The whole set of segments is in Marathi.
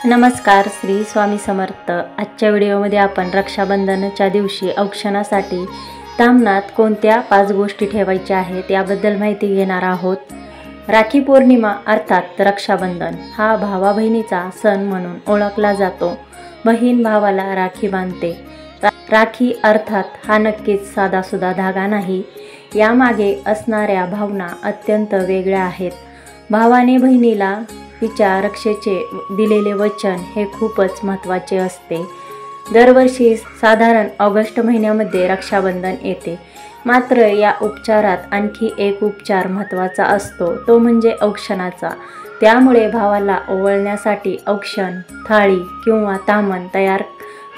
नमस्कार, श्री स्वामी समर्थ। आजच्या व्हिडिओमध्ये आपण रक्षाबंधनाच्या दिवशी औक्षणासाठी ताम्हनात कोणत्या 5 गोष्टी ठेवायच्या आहेत याबद्दल माहिती घेणार आहोत। राखी पौर्णिमा अर्थात रक्षाबंधन हा भावा बहिणीचा सण म्हणून ओळखला जातो। बहीण भावाला राखी बांधते। राखी अर्थात हा नक्कीच साधासुधा धागा नाही, यामागे असणाऱ्या भावना अत्यंत वेगळ्या आहेत। भावाने बहिणीला तिच्या रक्षेचे दिलेले वचन हे खूपच महत्त्वाचे असते। दरवर्षी साधारण ऑगस्ट महिन्यामध्ये रक्षाबंधन येते, मात्र या उपचारात आणखी एक उपचार महत्त्वाचा असतो, तो म्हणजे औक्षणाचा। त्यामुळे भावाला ओवाळण्यासाठी औक्षण, थाळी किंवा ताम्हण तयार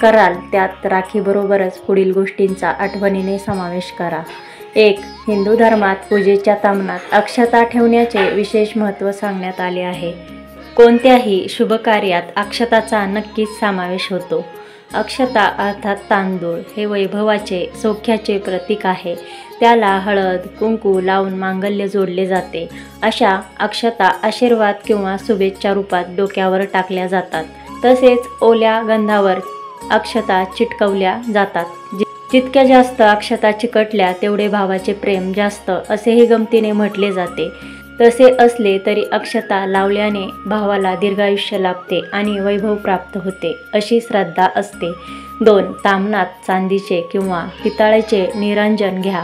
कराल, त्यात राखीबरोबरच पुढील गोष्टींचा आठवणीने समावेश करा। 1. हिंदू धर्मात पूजेच्या ताम्हनात अक्षता ठेवण्याचे विशेष महत्त्व सांगण्यात आले आहे। कोणत्याही शुभ कार्यात अक्षताचा नक्कीच समावेश होतो। अक्षता अर्थात तांदूळ हे वैभवाचे, सौख्याचे प्रतीक आहे। त्याला हळद, कुंकू लावून मांगल्य जोडले जाते। अशा अक्षता आशीर्वाद किंवा शुभेच्छा रूपात डोक्यावर टाकल्या जातात। तसेच ओल्या गंधावर अक्षता चिटकवल्या जातात। जितक्या जास्त अक्षता चिकटल्या तेवढे भावाचे प्रेम जास्त, असेही गमतीने म्हटले जाते। तसे असले तरी अक्षता लावल्याने भावाला दीर्घायुष्य लाभते आणि वैभव प्राप्त होते, अशी श्रद्धा असते। 2. ताम्हनात चांदीचे किंवा पितळाचे निरांजन घ्या।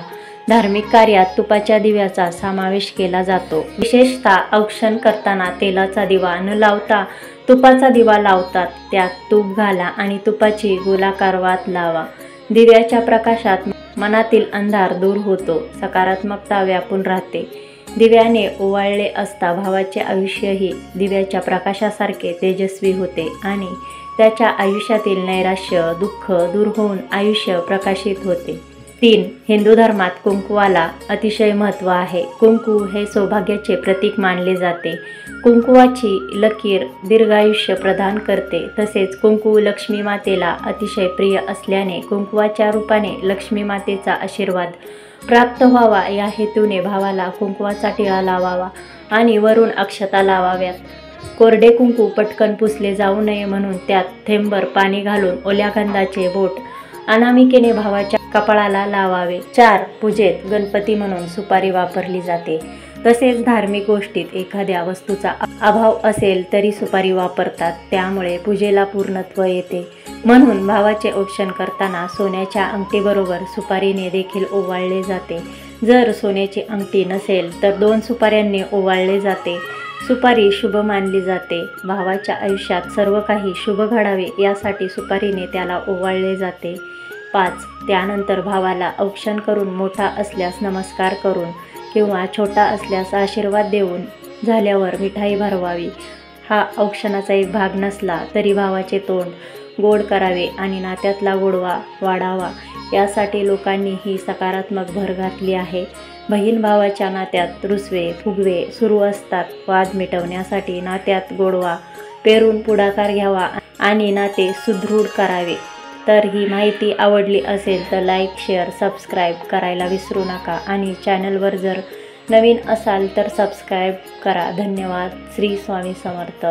धार्मिक कार्यात तुपाच्या दिव्याचा समावेश केला जातो। विशेषतः औक्षण करताना तेलाचा दिवा न लावता तुपाचा दिवा लावतात। त्यात तूप घाला आणि तुपाची गोलाकार वात लावा। दिव्याच्या प्रकाशात मनातील अंधार दूर होतो, सकारात्मकता व्यापून राहते। दिव्याने ओवाळले असता भावाचे आयुष्यही दिव्याच्या प्रकाशासारखे तेजस्वी होते आणि त्याच्या आयुष्यातील नैराश्य, दुःख दूर होऊन आयुष्य प्रकाशित होते। 3. हिंदू धर्मात कुंकवाला अतिशय महत्त्व आहे। कुंकू हे सौभाग्याचे प्रतीक मानले जाते। कुंकुवाची लकीर दीर्घायुष्य प्रदान करते। तसेच कुंकू लक्ष्मी मातेला अतिशय प्रिय असल्याने कुंकुवाच्या रूपाने लक्ष्मी मातेचा आशीर्वाद प्राप्त व्हावा या हेतूने भावाला कुंकुवाचा टिळा लावावा आणि वरून अक्षता लावाव्यात। कोरडे कुंकू पटकन पुसले जाऊ नये म्हणून त्यात थेंबभर पाणी घालून ओल्या गंधाचे बोट अनामिकेने भावाच्या कपाळाला लावावे। 4. पूजेत गणपती म्हणून सुपारी वापरली जाते। तसेच धार्मिक गोष्टीत एखाद्या वस्तूचा अभाव असेल तरी सुपारी वापरतात, त्यामुळे पूजेला पूर्णत्व येते। म्हणून भावाचे औक्षण करताना सोन्याच्या अंगठीबरोबर सुपारीने देखील ओवाळले जाते। जर सोन्याची अंगठी नसेल तर 2 सुपाऱ्यांनी ओवाळले जाते। सुपारी शुभ मानली जाते। भावाच्या आयुष्यात सर्व काही शुभ घडावे यासाठी सुपारीने त्याला ओवाळले जाते। 5. त्यानंतर भावाला औक्षण करून मोठा असल्यास नमस्कार करून किंवा छोटा असल्यास आशीर्वाद देऊन झाल्यावर मिठाई भरवावी। हा औक्षणाचा एक भाग नसला तरी भावाचे तोंड गोड करावे आणि नात्यातला गोडवा वाढावा, यासाठी लोकांनी ही सकारात्मक भर घातली आहे। बहीण भावाच्या नात्यात रुसवे फुगवे सुरू असतात। वाद मिटवण्यासाठी नात्यात गोडवा पेरून पुढाकार घ्यावा आणि नाते सुदृढ करावे। तर ही माहिती आवडली असेल तर लाईक, शेअर, सबस्क्राईब करायला विसरू नका आणि चॅनलवर जर नवीन असाल तर सबस्क्राईब करा। धन्यवाद। श्री स्वामी समर्थ।